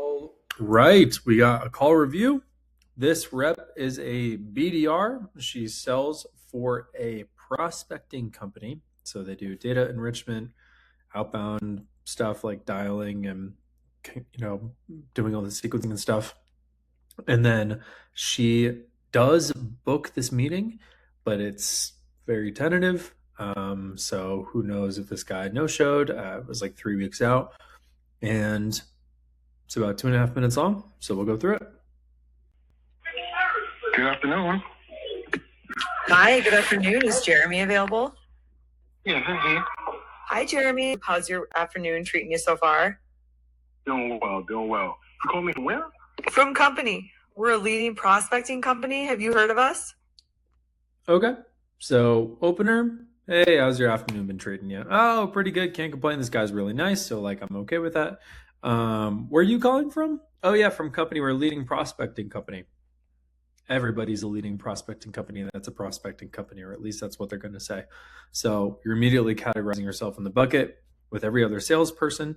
All right, we got a call review. This rep is a BDR. She sells for a prospecting company. So they do data enrichment, outbound stuff like dialing and doing all the sequencing and stuff. And then she does book this meeting, but it's very tentative. So who knows if this guy no-showed. It was like 3 weeks out. And it's about 2.5 minutes long, so we'll go through it. Good afternoon. Hi, good afternoon. Is Jeremy available? Yeah, this is he. Hi, Jeremy. How's your afternoon treating you so far? Doing well. You call me from where? From company. We're a leading prospecting company. Have you heard of us? Okay, so opener. Hey, how's your afternoon been treating you? Oh, pretty good. Can't complain. This guy's really nice, so I'm okay with that. Where are you calling from? Oh yeah, from company. We're a leading prospecting company. Everybody's a leading prospecting company that's a prospecting company, or at least that's what they're going to say. So you're immediately categorizing yourself in the bucket with every other salesperson.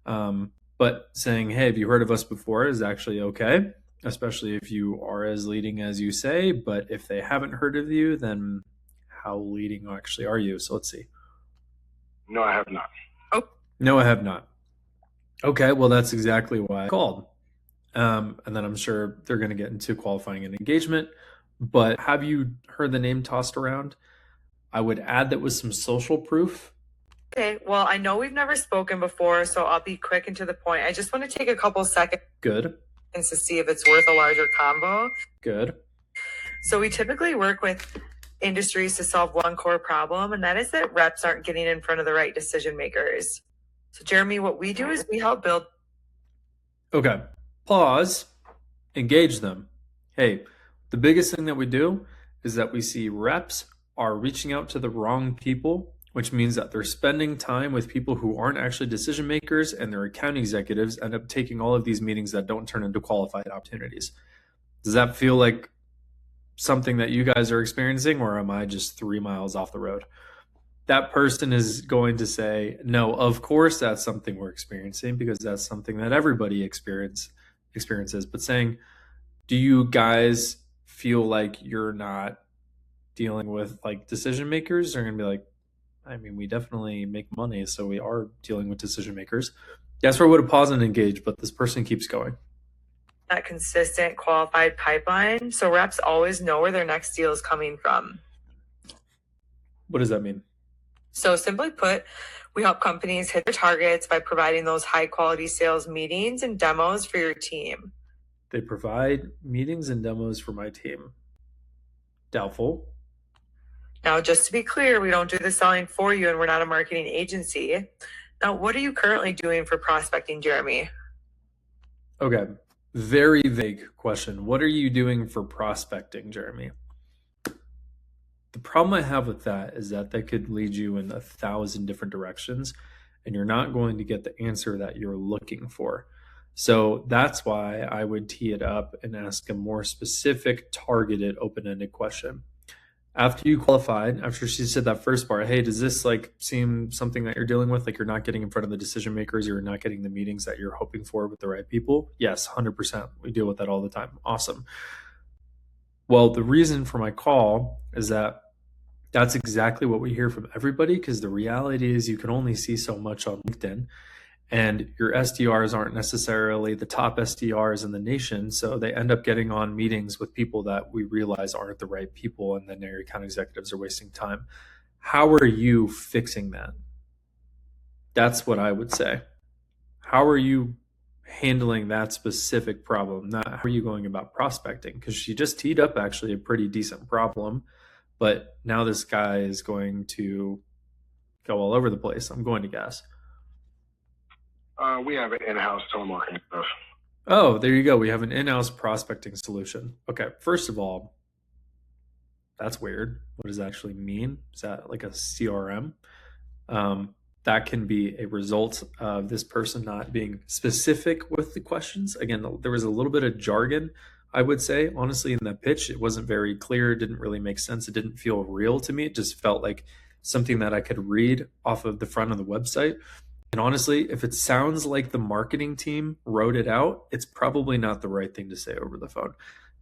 But saying, hey, have you heard of us before is actually okay, especially if you are as leading as you say. But if they haven't heard of you, then how leading actually are you? So let's see. No, I have not. Oh, no, I have not. Okay, well, that's exactly why I called. And then I'm sure they're going to get into qualifying an engagement. But have you heard the name tossed around? I would add that with some social proof. Okay, well, I know we've never spoken before, so I'll be quick and to the point. I just want to take a couple seconds. Good. To see if it's worth a larger combo. Good. So we typically work with industries to solve one core problem, and that is that reps aren't getting in front of the right decision makers. So Jeremy, what we do is we help build. Okay. Pause. Engage them. Hey, the biggest thing that we do is that we see reps are reaching out to the wrong people, which means that they're spending time with people who aren't actually decision makers, and their account executives end up taking all of these meetings that don't turn into qualified opportunities. Does that feel like something that you guys are experiencing, or am I just 3 miles off the road? That person is going to say, no, of course that's something we're experiencing, because that's something that everybody experiences. But saying, do you guys feel like you're not dealing with decision makers? They're going to be like, I mean, we definitely make money, so we are dealing with decision makers. That's where I would have paused and engaged, but this person keeps going. That consistent qualified pipeline, so reps always know where their next deal is coming from. What does that mean? So simply put, we help companies hit their targets by providing those high quality sales meetings and demos for your team. They provide meetings and demos for my team. Doubtful. Now, just to be clear, we don't do the selling for you, and we're not a marketing agency. Now, what are you currently doing for prospecting, Jeremy? Okay. Very vague question. What are you doing for prospecting, Jeremy? The problem I have with that is that could lead you in 1,000 different directions, and you're not going to get the answer that you're looking for. So that's why I would tee it up and ask a more specific, targeted, open-ended question. After you qualified, after she said that first part, hey, does this seem something that you're dealing with? You're not getting in front of the decision makers, you're not getting the meetings that you're hoping for with the right people? Yes, 100%. We deal with that all the time. Awesome. Well, the reason for my call is that's exactly what we hear from everybody, because the reality is you can only see so much on LinkedIn, and your SDRs aren't necessarily the top SDRs in the nation. So they end up getting on meetings with people that we realize aren't the right people, and then their account executives are wasting time. How are you fixing that? That's what I would say. How are you handling that specific problem? Not how are you going about prospecting? Because she just teed up actually a pretty decent problem. But now this guy is going to go all over the place, I'm going to guess. We have an in-house telemarketing stuff. Oh, there you go. We have an in-house prospecting solution. Okay, first of all, that's weird. What does that actually mean? Is that like a CRM? That can be a result of this person not being specific with the questions. Again, there was a little bit of jargon, I would say. Honestly, in that pitch, it wasn't very clear. It didn't really make sense. It didn't feel real to me. It just felt like something that I could read off of the front of the website. And honestly, if it sounds like the marketing team wrote it out, it's probably not the right thing to say over the phone.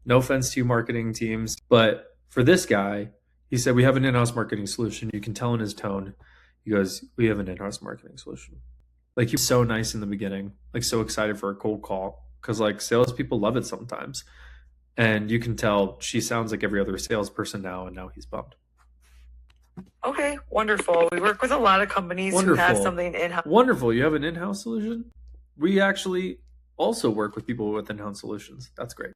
No offense to you marketing teams, but for this guy, he said, we have an in-house marketing solution. You can tell in his tone. He goes, we have an in-house marketing solution. Like, he was so nice in the beginning, like so excited for a cold call, because like salespeople love it sometimes. And you can tell she sounds like every other salesperson now, and now he's bummed. Okay, wonderful. We work with a lot of companies who have something in-house. Wonderful. You have an in-house solution? We actually also work with people with in-house solutions. That's great.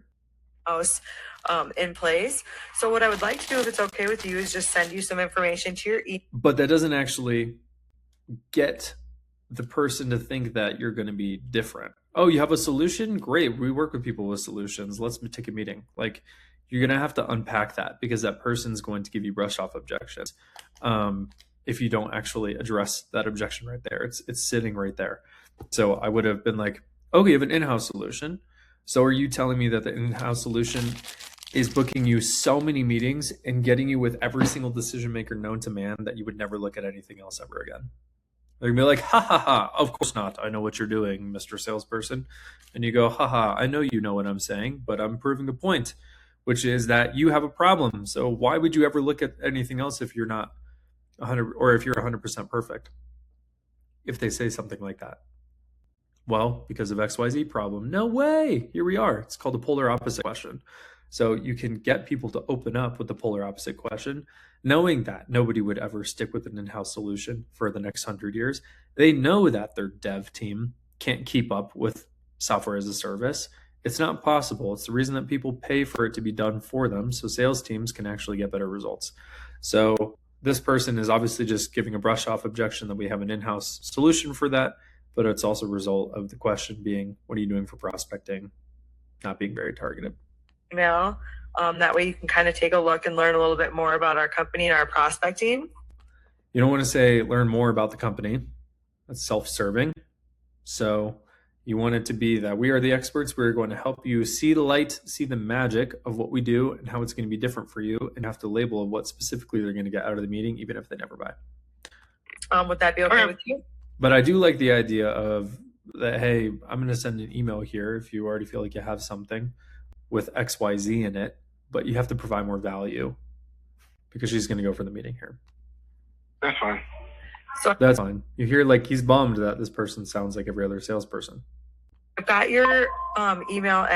In place. So what I would like to do, if it's okay with you, is just send you some information to your email. But that doesn't actually get the person to think that you're going to be different. Oh, you have a solution? Great. We work with people with solutions. Let's take a meeting. Like, you're going to have to unpack that, because that person's going to give you brush off objections. If you don't actually address that objection right there, it's sitting right there. So I would have been like, okay, you have an in-house solution. So are you telling me that the in-house solution is booking you so many meetings and getting you with every single decision maker known to man that you would never look at anything else ever again? They're gonna be like, ha ha ha, of course not. I know what you're doing, Mr. Salesperson. And you go, ha ha, I know you know what I'm saying, but I'm proving a point, which is that you have a problem. So why would you ever look at anything else if you're not 100, or if you're 100% perfect? If they say something like that. Well, because of XYZ problem. No way. Here we are. It's called the polar opposite question. So you can get people to open up with the polar opposite question, knowing that nobody would ever stick with an in-house solution for the next 100 years. They know that their dev team can't keep up with software as a service. It's not possible. It's the reason that people pay for it to be done for them, so sales teams can actually get better results. So this person is obviously just giving a brush off objection that we have an in-house solution for that, but it's also a result of the question being, what are you doing for prospecting? Not being very targeted. Email. That way you can kind of take a look and learn a little bit more about our company and our prospecting. You don't want to say learn more about the company. That's self-serving. So you want it to be that we are the experts. We're going to help you see the light, see the magic of what we do and how it's going to be different for you, and have to label what specifically they're going to get out of the meeting, even if they never buy. Would that be okay with you? But I do like the idea of that, hey, I'm going to send an email here if you already feel like you have something with XYZ in it, but you have to provide more value, because she's going to go for the meeting here. That's fine. So that's fine. You hear like he's bummed that this person sounds like every other salesperson. I've got your email.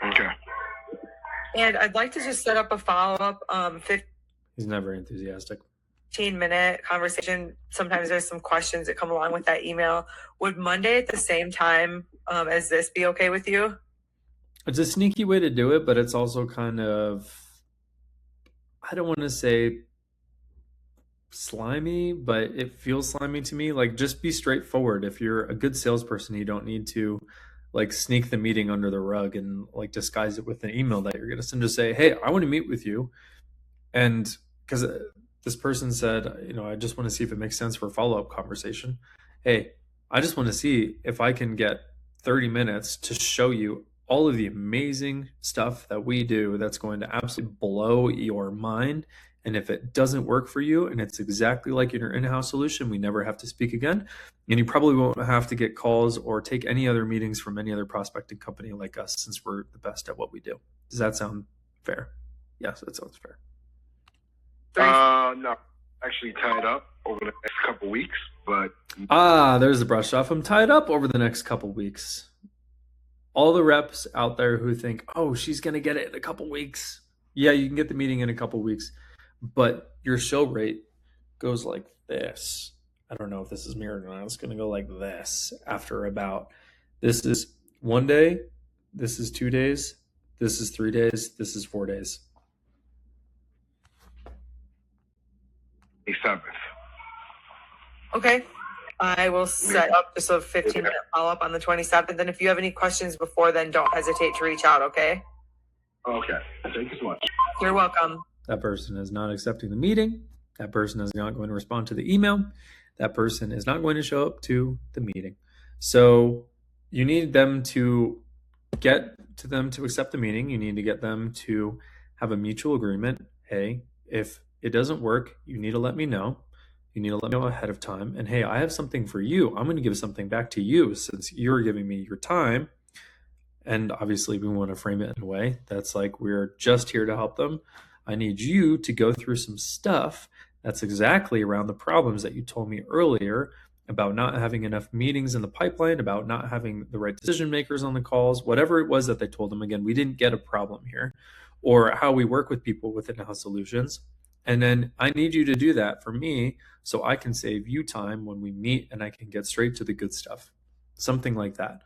Okay. And I'd like to just set up a follow-up He's never enthusiastic. 15-minute conversation. Sometimes there's some questions that come along with that email. Would Monday at the same time as this be okay with you? It's a sneaky way to do it, but it's also kind of, I don't want to say slimy, but it feels slimy to me. Like, just be straightforward. If you're a good salesperson, you don't need to like sneak the meeting under the rug and like disguise it with an email that you're going to send. Just say, hey, I want to meet with you. And because this person said, I just want to see if it makes sense for a follow-up conversation. Hey, I just want to see if I can get 30 minutes to show you all of the amazing stuff that we do that's going to absolutely blow your mind. And if it doesn't work for you and it's exactly like in your in-house solution, we never have to speak again. And you probably won't have to get calls or take any other meetings from any other prospecting company like us, since we're the best at what we do. Does that sound fair? Yes, that sounds fair. No, actually tied up over the next couple weeks, but there's the brush off. I'm tied up over the next couple weeks. All the reps out there who think, oh, she's gonna get it in a couple weeks. Yeah, you can get the meeting in a couple weeks, but your show rate goes like this. I don't know if this is mirrored or not. It's gonna go like this after about. This is 1 day. This is 2 days. This is 3 days. This is 4 days. 7th. Okay. I will set up just a 15-minute follow-up on the 27th. And if you have any questions before then, don't hesitate to reach out, okay? Okay. Thank you so much. You're welcome. That person is not accepting the meeting. That person is not going to respond to the email. That person is not going to show up to the meeting. So you need them to get to them to accept the meeting. You need to get them to have a mutual agreement. Hey, if it doesn't work, you need to let me know. You need to let me know ahead of time. And hey, I have something for you. I'm going to give something back to you since you're giving me your time. And obviously, we want to frame it in a way that's like, we're just here to help them. I need you to go through some stuff that's exactly around the problems that you told me earlier about not having enough meetings in the pipeline, about not having the right decision makers on the calls, whatever it was that they told them. Again, we didn't get a problem here, or how we work with people with in-house solutions. And then I need you to do that for me so I can save you time when we meet and I can get straight to the good stuff. Something like that.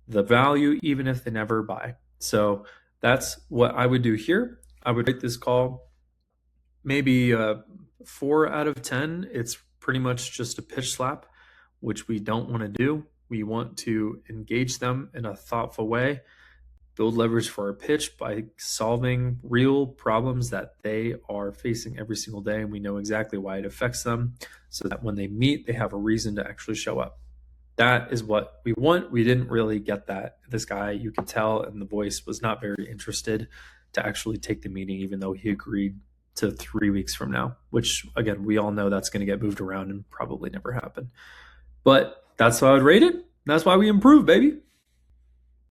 The value, even if they never buy. So that's what I would do here. I would rate this call maybe 4 out of 10. It's pretty much just a pitch slap, which we don't want to do. We want to engage them in a thoughtful way, build leverage for our pitch by solving real problems that they are facing every single day, and we know exactly why it affects them, so that when they meet, they have a reason to actually show up. That is what we want. We didn't really get that. This guy, you could tell, and the voice was not very interested to actually take the meeting, even though he agreed to 3 weeks from now, which again, we all know that's going to get moved around and probably never happen. But that's how I would rate it. That's why we improve, baby.